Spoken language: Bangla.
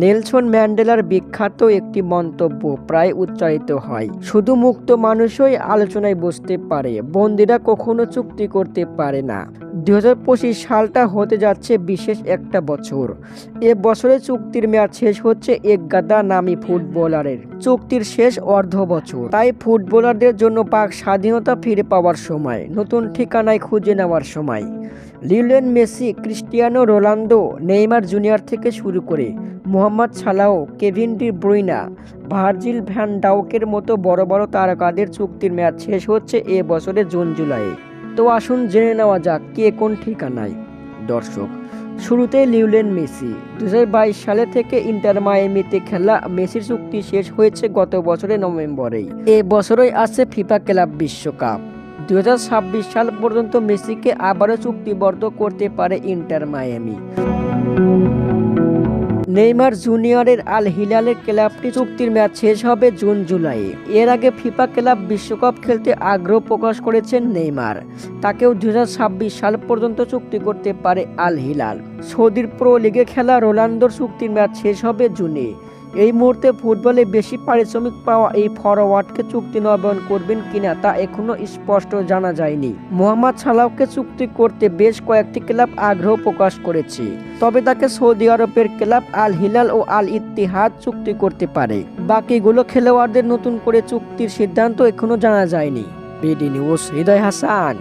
নেলসন ম্যান্ডেলার বিখ্যাত একটি মন্তব্য প্রায় উচ্চারিত হয়, শুধু মুক্ত মানুষই আলোচনায় বসতে পারে, বন্দীরা কখনো চুক্তি করতে পারে না। 2025 সালটা হতে যাচ্ছে বিশেষ একটা বছর। এ বছরে চুক্তির মেয়াদ শেষ হচ্ছে এক গাদা নামী ফুটবলারের। চুক্তির শেষ অর্ধ বছর, তাই ফুটবলারদের জন্য পাক স্বাধীনতা ফিরে পাওয়ার সময়, নতুন ঠিকানায় খুঁজে নেওয়ার সময়। Lionel Messi, Cristiano Ronaldo, Neymar junior থেকে শুরু করে Mohamed Salah, Kevin De Bruyne, Virgil van ডাউকের মতো বড় বড় তারকাদের চুক্তির মেয়াদ শেষ হচ্ছে এ বছরের জুন-জুলাইয়ে। তো আসুন জেনে নেওয়া যাক কে কোন ঠিকানায়। দর্শক, শুরুতেই লিওনেল মেসি। 2022 সালে থেকে ইন্টার মায়ামিতে খেলা মেসির চুক্তি শেষ হয়েছে গত বছরের নভেম্বরেই। এ বছরই আছে ফিফা ক্লাব বিশ্বকাপ। 2026 সাল পর্যন্ত মেসিকে আবারও চুক্তিবদ্ধ করতে পারে ইন্টার মায়ামি। নেইমার জুনিয়রের আল হিলালের ক্লাবটি চুক্তির মেয়াদ শেষ হবে জুন-জুলাইয়ে। এর আগে ফিফা ক্লাব বিশ্বকাপ খেলতে আগ্রহ প্রকাশ করেছেন নেইমার। তাকেও 2026 সাল পর্যন্ত চুক্তি করতে পারে আল হিলাল। সৌদির প্রো লিগে খেলা রোনালদোর চুক্তির মেয়াদ শেষ হবে জুনে। এই মুহূর্তে ফুটবলে বেশি পারিশ্রমিক পাওয়া এই ফরওয়ার্ডকে চুক্তি নবায়ন করবেন কিনা তা এখনো স্পষ্ট জানা যায়নি। মোহাম্মদ সালাহকে চুক্তি করতে বেশ কয়েকটি ক্লাব আগ্রহ প্রকাশ করেছে, তবে তাকে সৌদি আরবের ক্লাব আল হিলাল ও আল ইত্তিহাদ চুক্তি করতে পারে। বাকিগুলো খেলোয়াড়দের নতুন করে চুক্তির সিদ্ধান্ত এখনো জানা যায়নি। বিডি নিউজ, হৃদয় হাসান।